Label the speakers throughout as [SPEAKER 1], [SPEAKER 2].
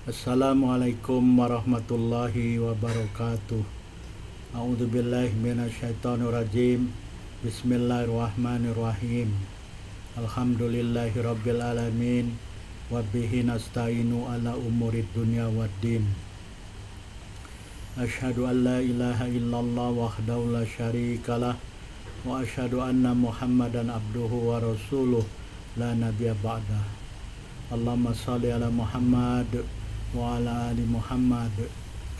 [SPEAKER 1] Assalamualaikum warahmatullahi wabarakatuh. A'udzubillahi minasyaitonirrajim. Bismillahirrahmanirrahim. Alhamdulillahi rabbil alamin. Wa bihi nasta'inu ala umurid dunya waddin. Asyhadu an la ilaha illallah wahdahu la syarikalah wa asyhadu anna Muhammadan abduhu wa rasuluh la nabiyya ba'dah. Allahumma shalli ala Muhammad wa ala ali Muhammad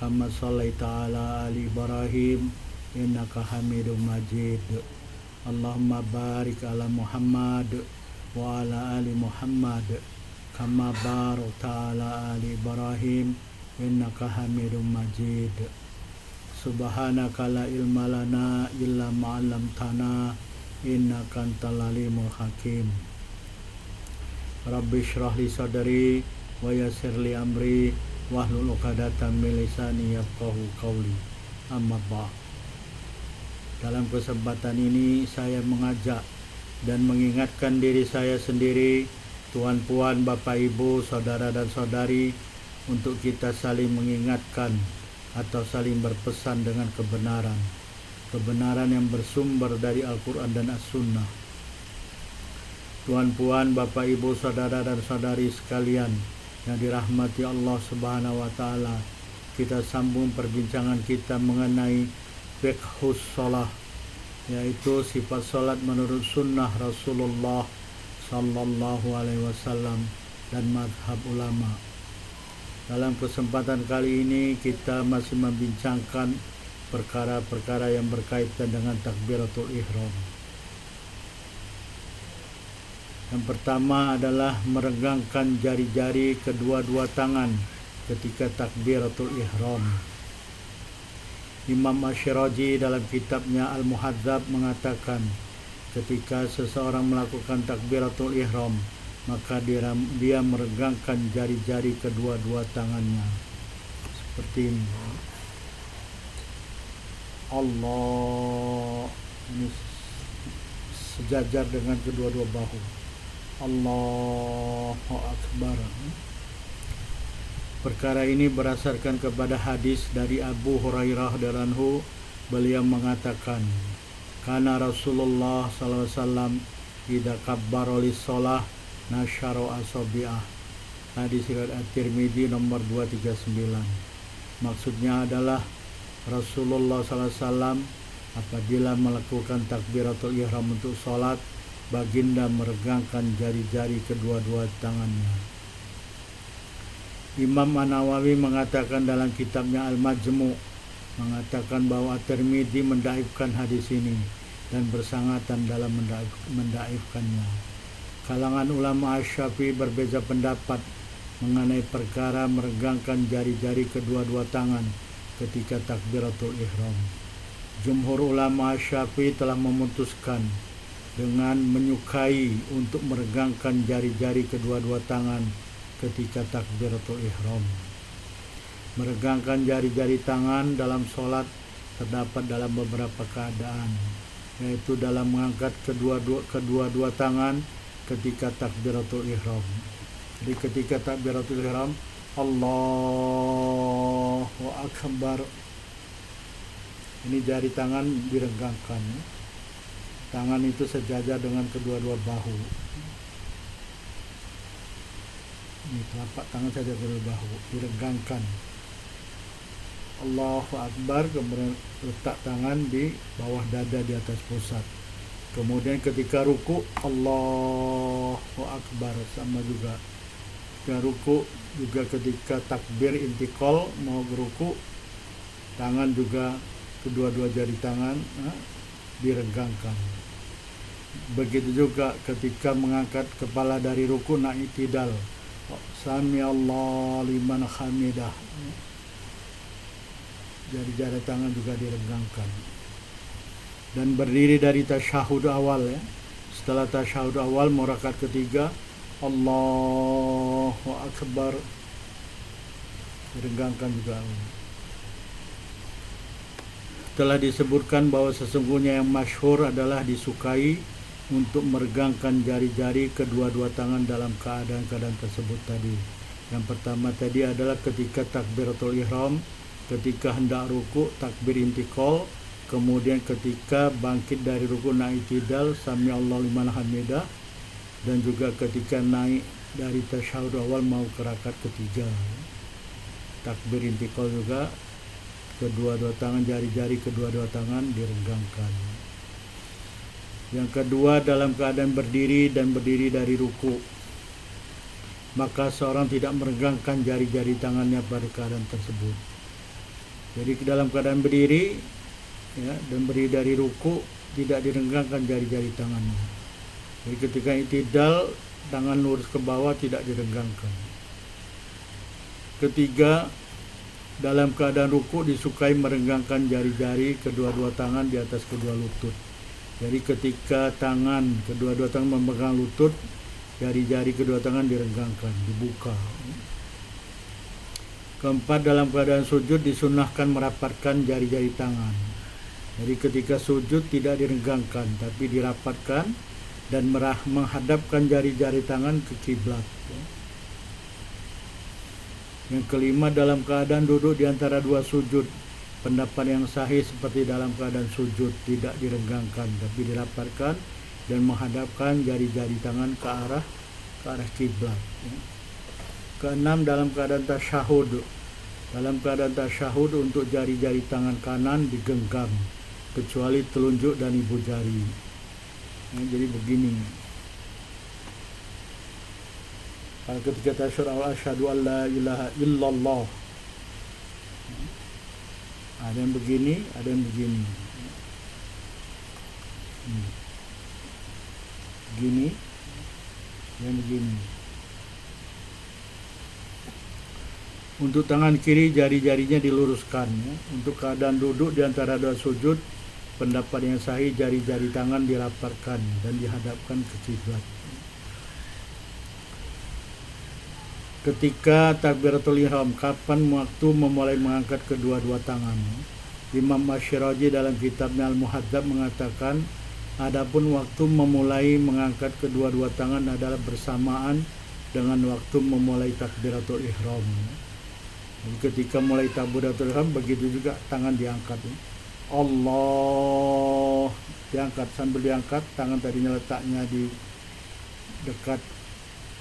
[SPEAKER 1] kama shallaita ala ali Ibrahim innaka Hamidum Majid. Allahumma barik ala Muhammad wa ala ali Muhammad kama barakta ala ali Ibrahim innaka Hamidum Majid. Subhanaka la ilma lana illa ma 'allamtana innaka antal alimul hakim. Rabbi shrah li sadri wa yassir li amri wahlul 'uqdatam min lisani yafqahu qawli. Amma ba'd. Dalam kesempatan ini saya mengajak dan mengingatkan diri saya sendiri, tuan puan, bapak ibu, saudara dan saudari, untuk kita saling mengingatkan atau saling berpesan dengan kebenaran. Kebenaran yang bersumber dari Al-Quran dan As-Sunnah. Tuan puan, bapak ibu, saudara dan saudari sekalian yang dirahmati Allah Subhanahu wa taala, kita sambung perbincangan kita mengenai fiqhus shalah, yaitu sifat salat menurut sunnah Rasulullah sallallahu alaihi wasallam dan mazhab ulama. Dalam kesempatan kali ini kita masih membincangkan perkara-perkara yang berkaitan dengan takbiratul ihram. Yang pertama adalah meregangkan jari-jari kedua-dua tangan ketika takbiratul ihram. Imam Ash-Shirazi dalam kitabnya Al-Muhadzab mengatakan, ketika seseorang melakukan takbiratul ihram, maka dia meregangkan jari-jari kedua-dua tangannya seperti ini. Allah, ini sejajar dengan kedua-dua bahu. Allahu Akbar. Perkara ini berdasarkan kepada hadis dari Abu Hurairah radhiyallahu anhu. Beliau mengatakan, kana Rasulullah sallallahu alaihi wasallam idza kabbara lis-shalah nasyara asabi'ah. Hadis riwayat At-Tirmidzi nomor 239. Maksudnya adalah Rasulullah sallallahu alaihi wasallam apabila melakukan takbiratul ihram untuk salat, baginda meregangkan jari-jari kedua-dua tangannya. Imam An-Nawawi mengatakan dalam kitabnya Al-Majmu' mengatakan bahwa At-Tirmidzi mendaifkan hadis ini dan bersangatan dalam mendaifkannya. Kalangan ulama Asy-Syafi'i berbeza pendapat mengenai perkara meregangkan jari-jari kedua-dua tangan ketika takbiratul ihram. Jumhur ulama Asy-Syafi'i telah memutuskan dengan menyukai untuk meregangkan jari-jari kedua-dua tangan ketika takbiratul ihram. Meregangkan jari-jari tangan dalam sholat terdapat dalam beberapa keadaan, yaitu dalam mengangkat kedua-dua tangan ketika takbiratul ihram. Jadi ketika takbiratul ihram, Allahu Akbar, ini jari tangan diregangkan. Tangan itu sejajar dengan kedua-dua bahu. Ini telapak tangan saja kedua bahu diregangkan. Allahu Akbar, kemudian letak tangan di bawah dada di atas pusat. Kemudian ketika ruku, Allahu Akbar, sama juga. Ketika ruku juga ketika takbir intikal mau beruku, tangan juga kedua-dua jari tangan diregangkan. Begitu juga ketika mengangkat kepala dari ruku, i'tidal, Sami Allah liman hamidah, jari-jari tangan juga diregangkan. Dan berdiri dari tasyahud awal, ya. Setelah tasyahud awal mau rakaat ketiga, Allahu Akbar, diregangkan juga. Telah disebutkan bahwa sesungguhnya yang masyhur adalah disukai untuk meregangkan jari-jari kedua-dua tangan dalam keadaan-keadaan tersebut tadi. Yang pertama tadi adalah ketika takbiratul ihram, ketika hendak ruku takbir intikal, kemudian ketika bangkit dari ruku naik i'tidal sami Allahu liman hamidah, dan juga ketika naik dari tasyahud awal mau ke rakaat ketiga. Takbir intikal juga kedua-dua tangan, jari-jari kedua-dua tangan direnggangkan. Yang kedua, dalam keadaan berdiri dan berdiri dari ruku, maka seorang tidak merenggangkan jari-jari tangannya pada keadaan tersebut. Jadi dalam keadaan berdiri ya, dan berdiri dari ruku tidak direnggangkan jari-jari tangannya. Jadi ketika i'tidal tangan lurus ke bawah tidak direnggangkan. Ketiga, dalam keadaan ruku disukai merenggangkan jari-jari kedua-dua tangan di atas kedua lutut. Jadi ketika kedua-dua tangan memegang lutut, jari-jari kedua tangan direnggangkan, dibuka. Keempat, dalam keadaan sujud disunahkan merapatkan jari-jari tangan. Jadi ketika sujud tidak direnggangkan tapi dirapatkan dan menghadapkan jari-jari tangan ke kiblat. Yang kelima, dalam keadaan duduk di antara dua sujud, pendapat yang sahih seperti dalam keadaan sujud tidak direnggangkan tapi dirapatkan dan menghadapkan jari-jari tangan ke arah kiblat. Keenam, dalam keadaan tasyahud. Dalam keadaan tasyahud untuk jari-jari tangan kanan digenggam kecuali telunjuk dan ibu jari. Jadi begini. Ketika tasyahud awal asyhadu an la ilaha illallah. Ada yang begini, ada yang begini. Begini, yang begini. Untuk tangan kiri jari-jarinya diluruskan. Ya. Untuk keadaan duduk di antara dua sujud, pendapat yang sahih jari-jari tangan dirapatkan dan dihadapkan ke kiblat. Ketika takbiratul ihram, kapan waktu memulai mengangkat kedua-dua tangan? Imam Asyirazi dalam kitabnya Al-Muhadzab mengatakan, adapun waktu memulai mengangkat kedua-dua tangan adalah bersamaan dengan waktu memulai takbiratul ihram. Jadi ketika mulai takbiratul ihram begitu juga tangan diangkat. Allah diangkat, sambil diangkat tangan tadinya letaknya di dekat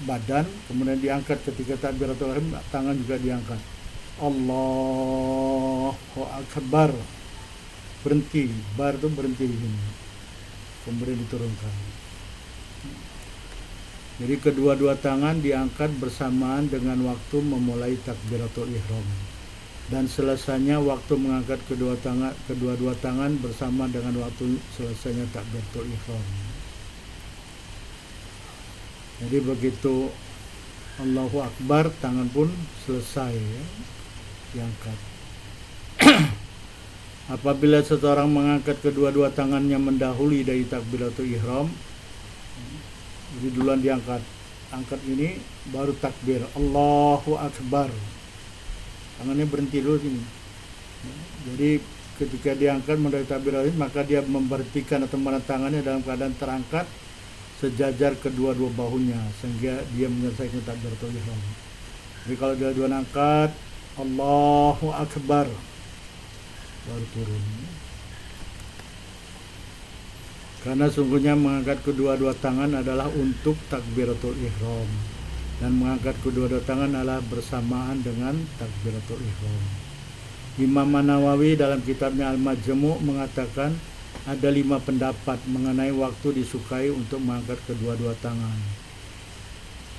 [SPEAKER 1] badan, kemudian diangkat ketika takbiratul ihram, tangan juga diangkat. Allahu Akbar, berhenti, bar itu berhenti di sini, kemudian diturunkan. Jadi kedua-dua tangan diangkat bersamaan dengan waktu memulai takbiratul ihram, dan selesainya waktu mengangkat kedua-dua tangan bersama dengan waktu selesainya takbiratul ihram. Jadi begitu Allahu Akbar, tangan pun selesai ya, diangkat. Apabila seseorang mengangkat kedua-dua tangannya mendahului dari takbiratul ihram, jadi duluan diangkat, angkat ini baru takbir Allahu Akbar, tangannya berhenti dulu sini. Jadi ketika diangkat mendahului takbiratul ihram, maka dia memberhentikan atau menahan tangannya dalam keadaan terangkat sejajar kedua-dua bahunya sehingga dia menyelesaikan takbiratul ihram. Jadi kalau dua-dua angkat Allahu Akbar baru turun. Karena sungguhnya mengangkat kedua-dua tangan adalah untuk takbiratul ihram, dan mengangkat kedua-dua tangan adalah bersamaan dengan takbiratul ihram. Imam Nawawi dalam kitabnya Al-Majmu' mengatakan ada 5 pendapat mengenai waktu disukai untuk mengangkat kedua-dua tangan.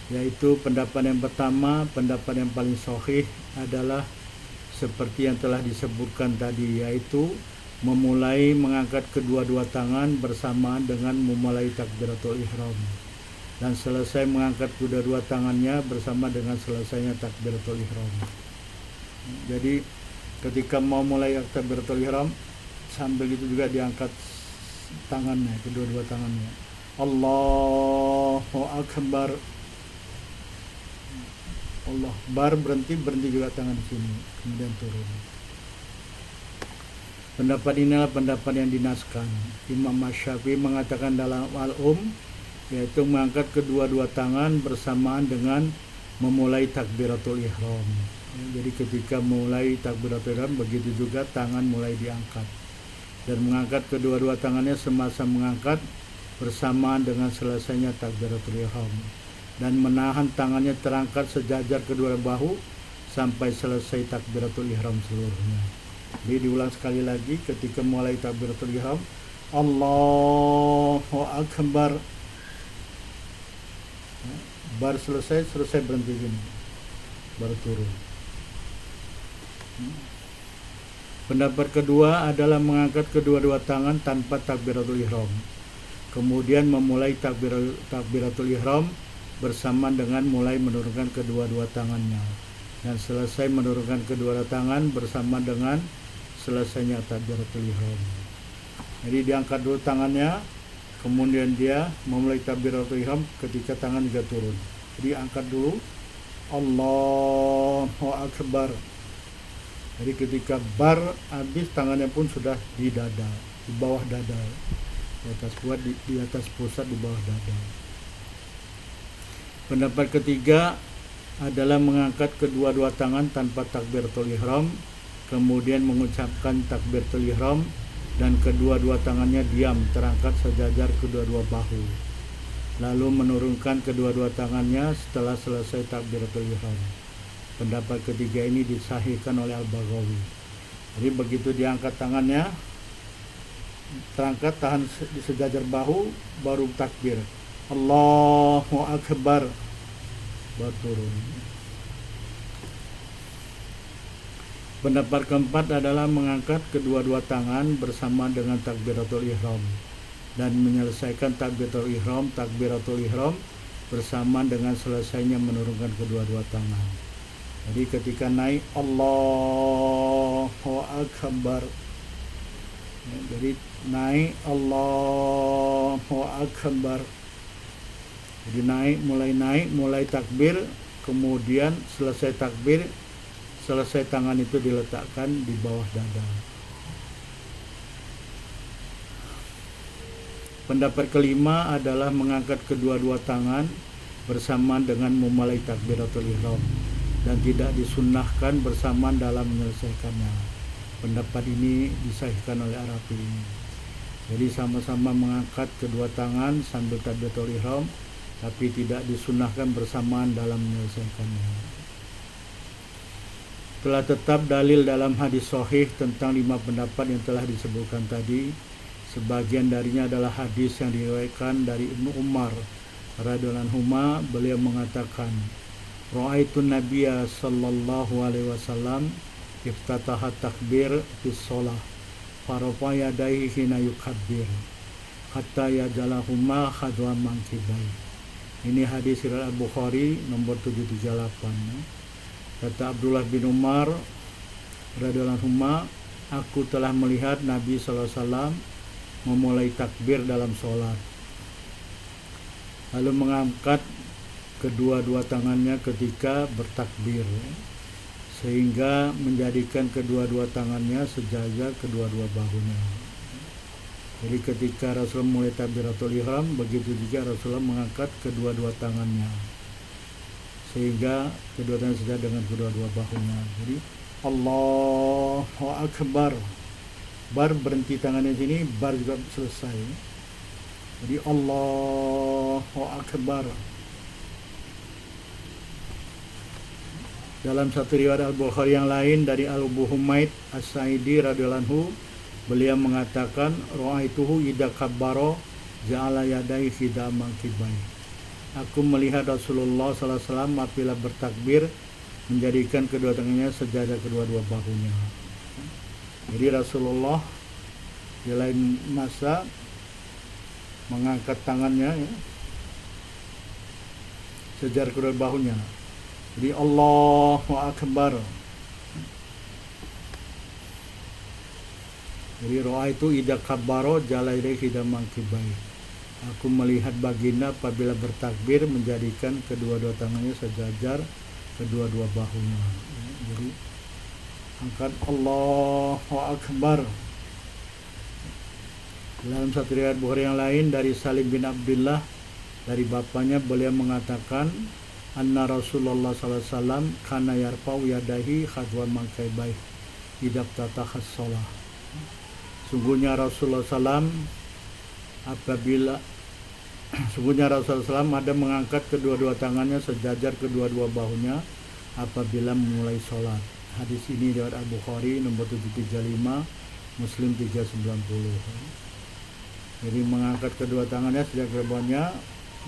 [SPEAKER 1] Yaitu pendapat yang pertama, pendapat yang paling sahih adalah seperti yang telah disebutkan tadi, yaitu memulai mengangkat kedua-dua tangan bersamaan dengan memulai takbiratul ihram, dan selesai mengangkat kedua-dua tangannya bersama dengan selesainya takbiratul ihram. Jadi ketika mau mulai takbiratul ihram, sambil itu juga diangkat tangannya, kedua-dua tangannya. Allahu Akbar. Allah bar, berhenti juga tangan di sini, kemudian turun. Pendapat inilah pendapat yang dinaskan. Imam Syafi'i mengatakan dalam Al-Um, yaitu mengangkat kedua-dua tangan bersamaan dengan memulai takbiratul ihram. Jadi ketika mulai takbiratul ihram, begitu juga tangan mulai diangkat dan mengangkat kedua-dua tangannya semasa mengangkat bersamaan dengan selesainya takbiratul ihram, dan menahan tangannya terangkat sejajar kedua bahu sampai selesai takbiratul ihram seluruhnya. Jadi diulang sekali lagi, ketika mulai takbiratul ihram, Allahu Akbar, baru selesai berhenti gini, baru turun. Pendapat kedua adalah mengangkat kedua-dua tangan tanpa takbiratul ihram, kemudian memulai takbiratul ihram bersamaan dengan mulai menurunkan kedua-dua tangannya, dan selesai menurunkan kedua tangan bersama dengan selesainya takbiratul ihram. Jadi diangkat dulu tangannya, kemudian dia memulai takbiratul ihram ketika tangan juga turun. Jadi angkat dulu, Allahu Akbar. Jadi ketika bar habis, tangannya pun sudah di dada, di bawah dada, di atas kuat, di atas pusat, di bawah dada. Pendapat ketiga adalah mengangkat kedua-dua tangan tanpa takbiratul ihram, kemudian mengucapkan takbiratul ihram dan kedua-dua tangannya diam terangkat sejajar kedua-dua bahu, lalu menurunkan kedua-dua tangannya setelah selesai takbiratul ihram. Pendapat ketiga ini disahihkan oleh Al-Baghawi. Jadi begitu diangkat tangannya, terangkat, tahan di sejajar bahu, baru takbir, Allahu Akbar, baru turun. Pendapat keempat adalah mengangkat kedua-dua tangan bersama dengan takbiratul ihram dan menyelesaikan takbiratul ihram bersamaan dengan selesainya menurunkan kedua-dua tangan. Jadi ketika naik Allahu Akbar, jadi naik Allahu Akbar, jadi mulai takbir, kemudian selesai takbir, selesai tangan itu diletakkan di bawah dada. Pendapat kelima adalah mengangkat kedua-dua tangan bersamaan dengan memulai takbiratul ihram dan tidak disunnahkan bersamaan dalam menyelesaikannya. Pendapat ini disahihkan oleh Arabi. Jadi sama-sama mengangkat kedua tangan sambil takbiratul ihram, tapi tidak disunnahkan bersamaan dalam menyelesaikannya. Telah tetap dalil dalam hadis sahih tentang 5 pendapat yang telah disebutkan tadi. Sebagian darinya adalah hadis yang diriwayatkan dari Ibnu Umar radhiyallahu anhuma. Beliau mengatakan, Ra'aitun Nabiyya sallallahu alaihi wasallam iftataha takbir fis shalah farafa yadayhi hina yukabbir hatta yajalahuma khadwa mankibai. Ini hadis riwayat Al-Bukhari nomor 738. Kata Abdullah bin Umar radhiyallahu anhuma, aku telah melihat Nabi sallallahu alaihi wasallam memulai takbir dalam salat, lalu mengangkat kedua-dua tangannya ketika bertakbir, sehingga menjadikan kedua-dua tangannya sejajar kedua-dua bahunya. Jadi ketika Rasulullah mulai takbiratul ihram, begitu juga Rasulullah mengangkat kedua-dua tangannya sehingga kedua tangan sejajar dengan kedua-dua bahunya. Jadi Allahu Akbar, bar berhenti tangannya sini, bar juga selesai. Jadi Allahu Akbar. Dalam satu riwayat Al-Bukhari yang lain dari Abu Humaid As-Sa'idi radhiyallahu anhu, beliau mengatakan, ra'aituhu idza kabbara ja'ala yadayhi fi mankibai. Aku melihat Rasulullah sallallahu alaihi wasallam apabila bertakbir menjadikan kedua tangannya sejajar kedua-dua bahunya. Jadi Rasulullah di lain masa mengangkat tangannya ya, sejajar kedua bahunya. Jadi Allahu Akbar. Jadi ra'aitu idza kabbara ja'ala yadayhi fi mankibai. Aku melihat baginda apabila bertakbir menjadikan kedua-dua tangannya sejajar kedua-dua bahunya. Jadi angkat Allahu Akbar. Dalam satu riwayat Bukhari yang lain dari Salim bin Abdullah dari bapaknya, beliau mengatakan, anna Rasulullah sallallahu alaihi wasallam kana yarfa'u yadahi khadwa mangkaibai idza tatahas shalah. Sungguhnya Rasulullah SAW ada mengangkat kedua-dua tangannya sejajar kedua-dua bahunya apabila memulai sholat. Hadis ini riwayat Al-Bukhari nomor 735, Muslim 390. Jadi mengangkat kedua tangannya sejak kedua-duanya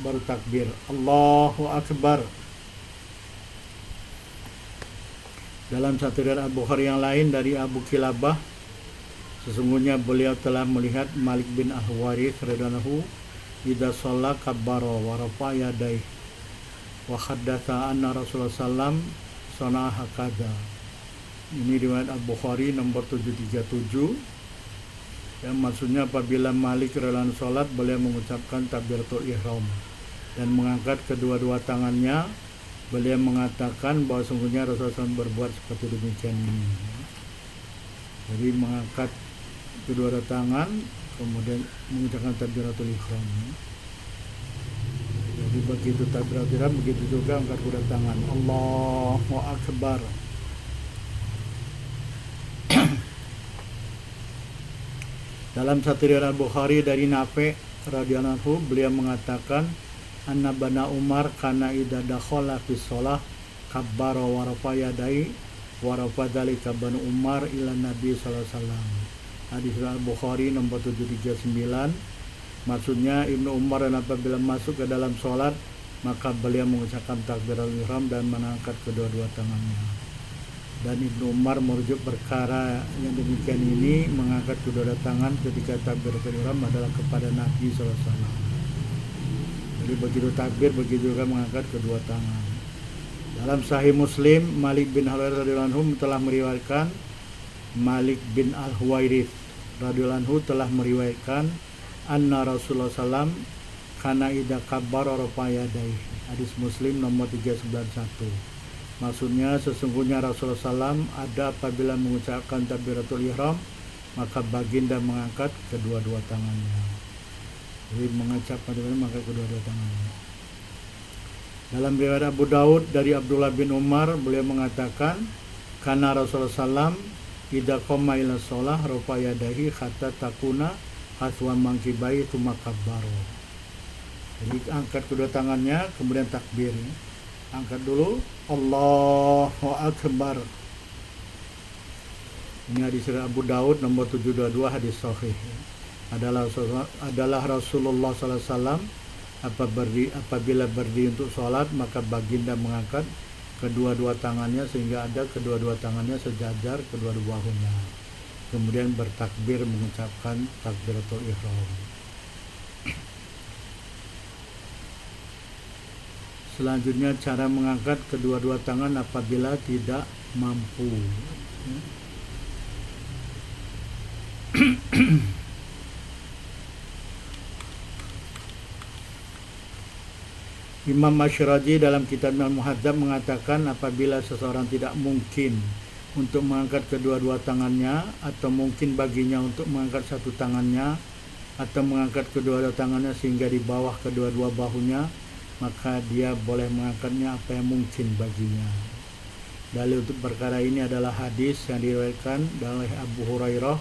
[SPEAKER 1] baru takbir Allahu Akbar. Dalam satu riwayat Al-Bukhari yang lain dari Abu Kilabah, sesungguhnya beliau telah melihat Malik bin Al-Huwairits radhiyallahu idza shalla kabbara wa rafa'a yadayhi wa haddatsa anna Rasulullah sallam sana'a hakadha. Ini riwayat Al-Bukhari nomor 737. Yang maksudnya apabila Malik radhiyallahu salat, beliau mengucapkan takbiratul ihram dan mengangkat kedua-dua tangannya. Beliau mengatakan bahwa sungguhnya Rasulullah SAW berbuat seperti demikian ini. Jadi mengangkat kedua-dua tangan kemudian mengucapkan takbiratul ihram. Jadi begitu takbiratul ihram, begitu juga angkat kedua tangan Allahu Akbar. Dalam satu riwayat Al-Bukhari dari Nafi' radhiyallahu anhu, beliau mengatakan anna bana Umar kana idza dakhala fi shalah kabbara wa rafa'a yadayhi wa rafa'a dzalika banu Umar ila Nabi sallallahu alaihi wasallam. Hadis Al-Bukhari nomor 739. Maksudnya Ibnu Umar apabila masuk ke dalam sholat maka beliau mengucapkan takbiratul ihram dan mengangkat kedua-dua tangannya. Dan Ibnu Umar merujuk perkara yang demikian ini mengangkat kedua tangan ketika takbiratul ihram adalah kepada Nabi SAW. Jadi begitu takbir begitu juga mengangkat kedua tangan. Dalam Sahih Muslim, Malik bin Al-Huwairits radhiyallahu anhu telah meriwayatkan telah meriwayatkan anna Rasulullah SAW kana idza kabbara rafa'a yadayhi. Hadis Muslim nomor 391. Maksudnya sesungguhnya Rasulullah SAW ada apabila mengucapkan takbiratul ihram maka baginda mengangkat kedua-dua tangannya. Jadi mengucapkan mengangkat kedua-dua tangannya. Dalam riwayat Abu Daud dari Abdullah bin Umar, beliau mengatakan kana Rasulullah SAW idza qama ila shalah rafa'a yadayhi hatta takuna haswa mangkibai tsumma kabbara. Jadi angkat kedua tangannya kemudian takbir. Angkat dulu Allahu Akbar. Ini hadis Abu Daud nomor 722, hadis sahih. Adalah Rasulullah sallallahu alaihi wasallam apabila berdiri untuk sholat maka baginda mengangkat kedua-dua tangannya sehingga ada kedua-dua tangannya sejajar kedua-dua bahunya. Kemudian bertakbir mengucapkan takbiratul ihram. Selanjutnya cara mengangkat kedua-dua tangan apabila tidak mampu. Imam Masyraji dalam kitab Al-Muhadzab mengatakan apabila seseorang tidak mungkin untuk mengangkat kedua-dua tangannya atau mungkin baginya untuk mengangkat satu tangannya atau mengangkat kedua-dua tangannya sehingga di bawah kedua-dua bahunya, maka dia boleh mengangkatnya apa yang mungkin baginya. Dalil untuk perkara ini adalah hadis yang diriwayatkan oleh Abu Hurairah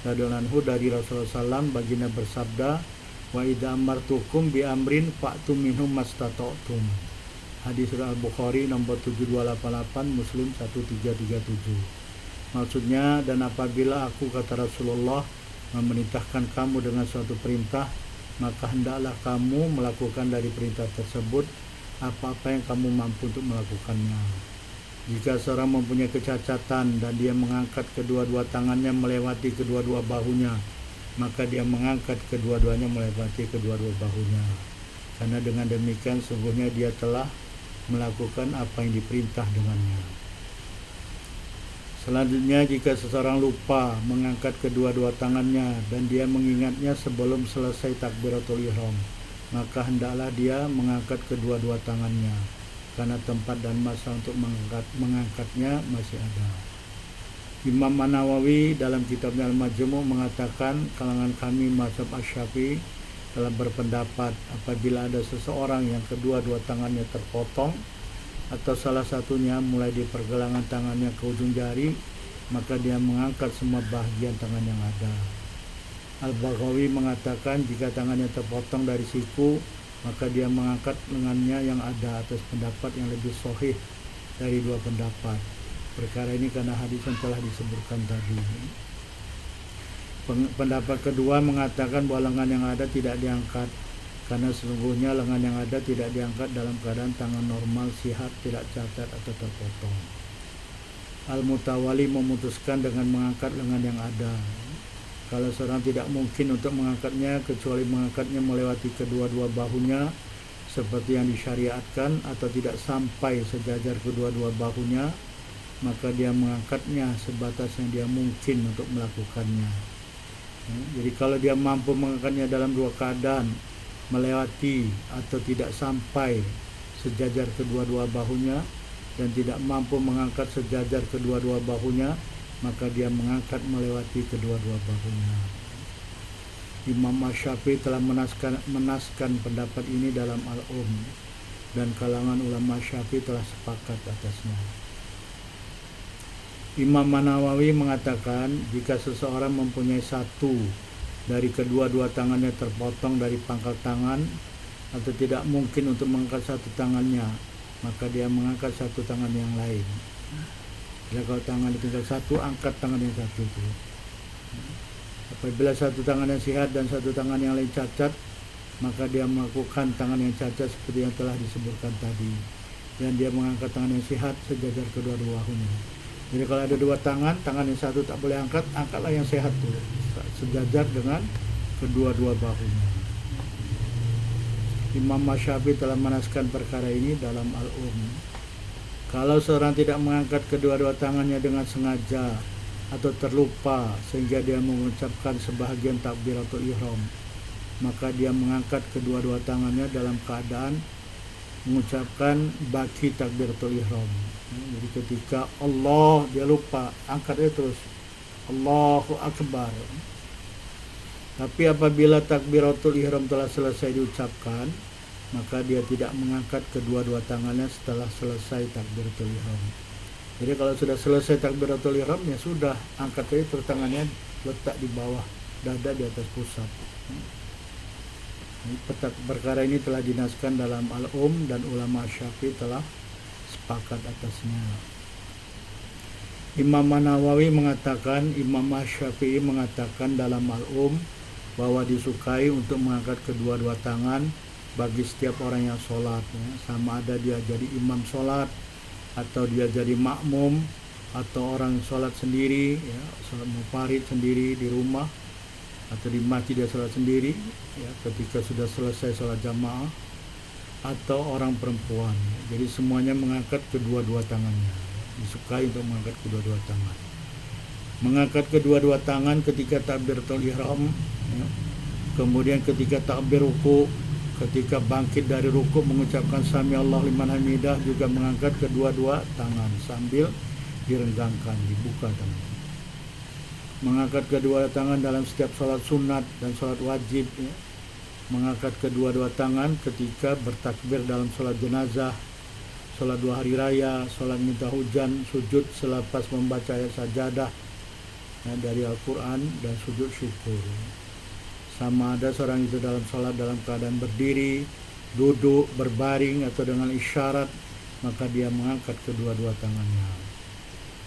[SPEAKER 1] radhiyallahu anhu dari Rasulullah SAW. Baginda bersabda, wa idza amartukum bi amrin fa'tu minhum mastata'tum. Hadis Al-Bukhari nomor 7288, Muslim 1337. Maksudnya, dan apabila aku, kata Rasulullah, memerintahkan kamu dengan suatu perintah, maka hendaklah kamu melakukan dari perintah tersebut apa-apa yang kamu mampu untuk melakukannya. Jika seorang mempunyai kecacatan dan dia mengangkat kedua-dua tangannya melewati kedua-dua bahunya, maka dia mengangkat kedua-duanya melewati kedua-dua bahunya. Karena dengan demikian sungguhnya dia telah melakukan apa yang diperintah dengannya. Selanjutnya, jika seseorang lupa mengangkat kedua-dua tangannya dan dia mengingatnya sebelum selesai takbiratul ihram, maka hendaklah dia mengangkat kedua-dua tangannya, karena tempat dan masa untuk mengangkatnya masih ada. Imam An-Nawawi dalam kitabnya Al-Majmu' mengatakan kalangan kami mazhab Asy-Syafi'i telah berpendapat apabila ada seseorang yang kedua-dua tangannya terpotong atau salah satunya mulai di pergelangan tangannya ke ujung jari, maka dia mengangkat semua bahagian tangan yang ada. Al-Baghawi mengatakan jika tangannya terpotong dari siku, maka dia mengangkat lengannya yang ada, atas pendapat yang lebih sahih dari dua pendapat. Perkara ini karena hadis yang telah disebutkan tadi. Pendapat kedua mengatakan bahwa lengan yang ada tidak diangkat, karena sesungguhnya lengan yang ada tidak diangkat dalam keadaan tangan normal, sihat, tidak cacat atau terpotong. Al-Mutawali memutuskan dengan mengangkat lengan yang ada. Kalau seorang tidak mungkin untuk mengangkatnya kecuali mengangkatnya melewati kedua-dua bahunya seperti yang disyariatkan atau tidak sampai sejajar kedua-dua bahunya, maka dia mengangkatnya sebatas yang dia mungkin untuk melakukannya. Jadi kalau dia mampu mengangkatnya dalam dua keadaan, melewati atau tidak sampai sejajar kedua-dua bahunya, dan tidak mampu mengangkat sejajar kedua-dua bahunya, maka dia mengangkat melewati kedua-dua bahunya. Imam Asy-Syafi'i telah menaskan pendapat ini dalam Al-Um, dan kalangan ulama Syafi'i telah sepakat atasnya. Imam Nawawi mengatakan jika seseorang mempunyai satu dari kedua-dua tangannya terpotong dari pangkal tangan atau tidak mungkin untuk mengangkat satu tangannya, maka dia mengangkat satu tangan yang lain. Jadi kalau tangan tinggal satu, angkat tangan yang satu itu. Apabila satu tangan yang sehat dan satu tangan yang lain cacat, maka dia melakukan tangan yang cacat seperti yang telah disebutkan tadi, dan dia mengangkat tangan yang sehat sejajar kedua-dua bahunya. Jadi kalau ada dua tangan, tangan yang satu tak boleh angkat, angkatlah yang sehat dulu, sejajar dengan kedua-dua bahunya. Imam Syafi'i telah menaskan perkara ini dalam Al-Um. Kalau seorang tidak mengangkat kedua-dua tangannya dengan sengaja atau terlupa sehingga dia mengucapkan sebahagian takbiratul ihram, maka dia mengangkat kedua-dua tangannya dalam keadaan mengucapkan baki takbiratul ihram. Jadi ketika Allah dia lupa, angkat dia terus Allahu Akbar. Tapi apabila takbiratul ihram telah selesai diucapkan, maka dia tidak mengangkat kedua-dua tangannya setelah selesai takbiratul ihram. Jadi kalau sudah selesai takbiratul ihram, ya sudah, angkat saja terus tangannya, letak di bawah dada di atas pusat. Perkara ini telah dinaskan dalam Al-Um dan ulama Syafi'i telah sepakat atasnya. Imam Nawawi mengatakan, Imam Syafi'i mengatakan dalam Al-Um bahwa disukai untuk mengangkat kedua-dua tangan bagi setiap orang yang sholat, ya. Sama ada dia jadi imam sholat atau dia jadi makmum atau orang sholat sendiri, ya, sholat mufarid sendiri di rumah atau di masjid dia sholat sendiri, ya, ketika sudah selesai sholat jamaah, atau orang perempuan. Jadi semuanya mengangkat kedua-dua tangannya. Disukai untuk mengangkat kedua-dua tangan. Mengangkat kedua-dua tangan ketika takbiratul ihram, ya. Kemudian ketika takbir ruku, ketika bangkit dari ruku mengucapkan sami Allahu liman hamidah, juga mengangkat kedua-dua tangan sambil direnggangkan, dibuka tangan. Mengangkat kedua tangan dalam setiap sholat sunat dan sholat wajib, ya. Mengangkat kedua-dua tangan ketika bertakbir dalam sholat jenazah, sholat 2 hari raya, sholat minta hujan, sujud selepas membaca ayat sajadah, ya, dari Al-Quran, dan sujud syukur. Sama ada seorang itu dalam sholat dalam keadaan berdiri, duduk, berbaring, atau dengan isyarat, maka dia mengangkat kedua-dua tangannya.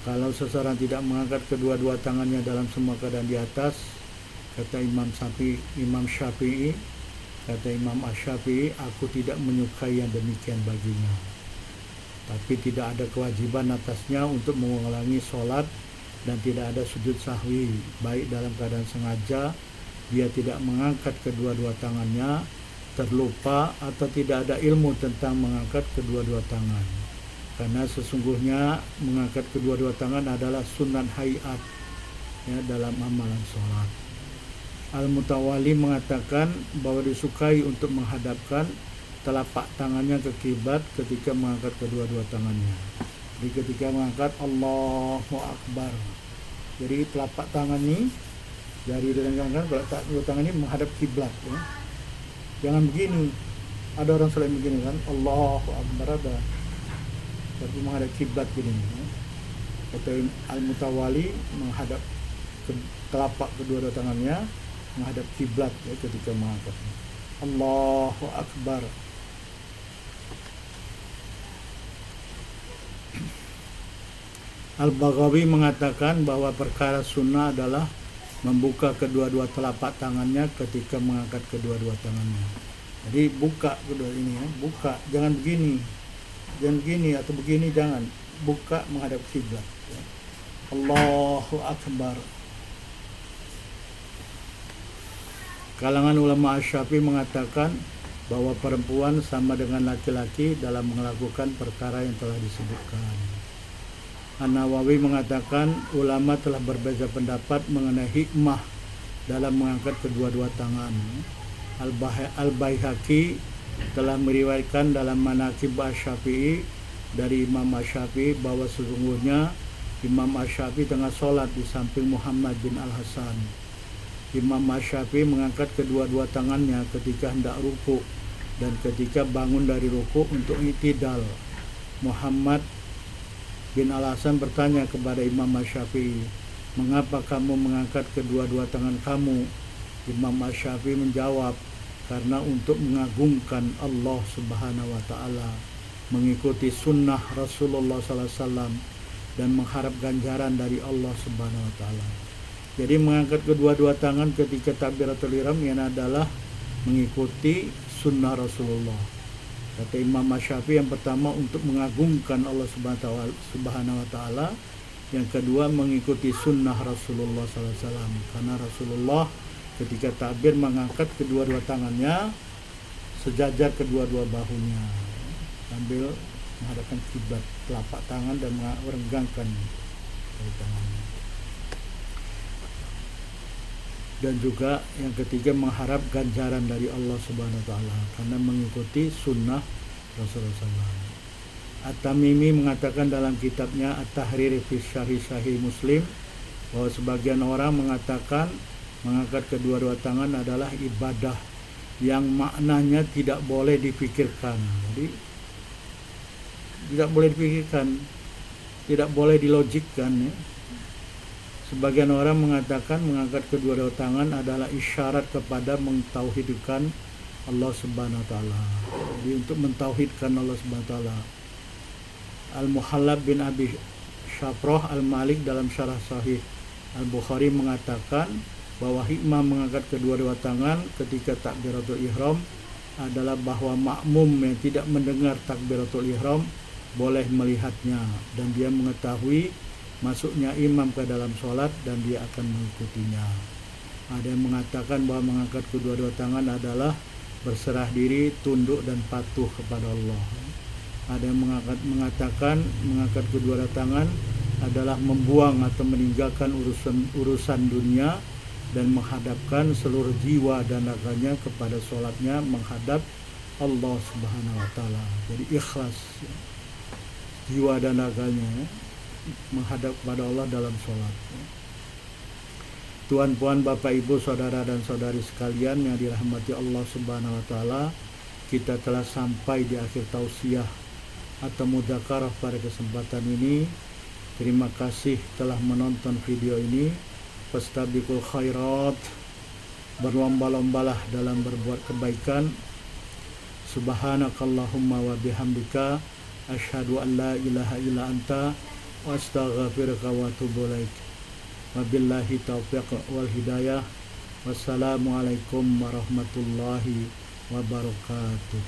[SPEAKER 1] Kalau seseorang tidak mengangkat kedua-dua tangannya dalam semua keadaan di atas, kata Imam Syafi'i, kata Imam Asy-Syafi'i, aku tidak menyukai yang demikian baginya. Tapi tidak ada kewajiban atasnya untuk mengulangi sholat, dan tidak ada sujud sahwi, baik dalam keadaan sengaja dia tidak mengangkat kedua-dua tangannya, terlupa, atau tidak ada ilmu tentang mengangkat kedua-dua tangan. Karena sesungguhnya mengangkat kedua-dua tangan adalah sunat hayat, ya, dalam amalan sholat. Al-Mutawali mengatakan bahwa disukai untuk menghadapkan telapak tangannya ke kiblat ketika mengangkat kedua-dua tangannya. Jadi ketika mengangkat Allahu Akbar, jadi telapak tangan ini dari direnggangkan, telapak dua tangan ini menghadap kiblat, ya. Jangan begini. Ada orang selain begini kan, Allahu Akbar ada, tapi menghadap kiblat gini. Kata Al-Mutawali menghadap ke telapak kedua tangannya menghadap kiblat ya, ketika mengangkat. Allahu Akbar. Al-Baghawi mengatakan bahwa perkara sunnah adalah membuka kedua-dua telapak tangannya ketika mengangkat kedua-dua tangannya. Jadi buka kedua ini ya, buka, jangan begini atau begini, jangan, buka menghadap kiblat ya. Allahu Akbar. Kalangan ulama Asy-Syafi'i mengatakan bahwa perempuan sama dengan laki-laki dalam melakukan perkara yang telah disebutkan. An-Nawawi mengatakan ulama telah berbeza pendapat mengenai hikmah dalam mengangkat kedua-dua tangan. Al-Baihaqi telah meriwayatkan dalam Manaqib Asy-Syafi'i dari Imam Asy-Syafi'i bahwa sesungguhnya Imam Asy-Syafi'i tengah sholat di samping Muhammad bin Al-Hasan. Imam Asy-Syafi'i mengangkat kedua-dua tangannya ketika hendak ruku dan ketika bangun dari ruku untuk i'tidal. Muhammad bin Al-Hasan bertanya kepada Imam Asy-Syafi'i, "Mengapa kamu mengangkat kedua-dua tangan kamu?" Imam Asy-Syafi'i menjawab, "Karena untuk mengagungkan Allah Subhanahu wa taala, mengikuti sunnah Rasulullah sallallahu alaihi wasallam dan mengharap ganjaran dari Allah Subhanahu wa taala." Jadi mengangkat kedua-dua tangan ketika takbiratul ihram ini adalah mengikuti sunnah Rasulullah. Kata Imam Asy-Syafi'i, yang pertama untuk mengagungkan Allah Subhanahu wa taala, yang kedua mengikuti sunnah Rasulullah sallallahu alaihi wasallam. Karena Rasulullah ketika takbir mengangkat kedua-dua tangannya sejajar kedua-dua bahunya sambil menghadapkan kiblat telapak tangan dan merenggangkan tangannya. Dan juga yang ketiga mengharap ganjaran dari Allah Subhanahu wa taala karena mengikuti sunnah Rasulullah SAW. At-Tamimi mengatakan dalam kitabnya At-Tahrir fi Syarh Sahih Muslim bahwa sebagian orang mengatakan mengangkat kedua-dua tangan adalah ibadah yang maknanya tidak boleh dipikirkan. Jadi tidak boleh dipikirkan, tidak boleh dilogikkan ya. Sebagian orang mengatakan mengangkat kedua-dua tangan adalah isyarat kepada mentauhidkan Allah Subhanahu wa taala. Jadi untuk mentauhidkan Allah Subhanahu wa taala. Al-Muhallab bin Abi Syafrah Al-Malik dalam Syarah Sahih Al-Bukhari mengatakan bahwa hikmah mengangkat kedua-dua tangan ketika takbiratul ihram adalah bahwa makmum yang tidak mendengar takbiratul ihram boleh melihatnya dan dia mengetahui masuknya imam ke dalam sholat dan dia akan mengikutinya. Ada yang mengatakan bahwa mengangkat kedua-dua tangan adalah berserah diri, tunduk dan patuh kepada Allah. Ada yang mengatakan mengangkat kedua-dua tangan adalah membuang atau meninggalkan urusan dunia dan menghadapkan seluruh jiwa dan raganya kepada sholatnya menghadap Allah Subhanahu wa taala. Jadi ikhlas jiwa dan raganya menghadap kepada Allah dalam sholat. Tuan-puan, Bapak, Ibu, saudara dan saudari sekalian yang dirahmati Allah Subhanahu wa taala, kita telah sampai di akhir tausiah atau mudzakarah pada kesempatan ini. Terima kasih telah menonton video ini. Fastabiqul khairat, berlomba-lombalah dalam berbuat kebaikan. Subhanakallahumma wa bihamdika asyhadu an la ilaha illa anta wa astaghfiruka wa atubu ilaik. Wabillahi taufiq wal hidayah. Wassalamualaikum warahmatullahi wabarakatuh.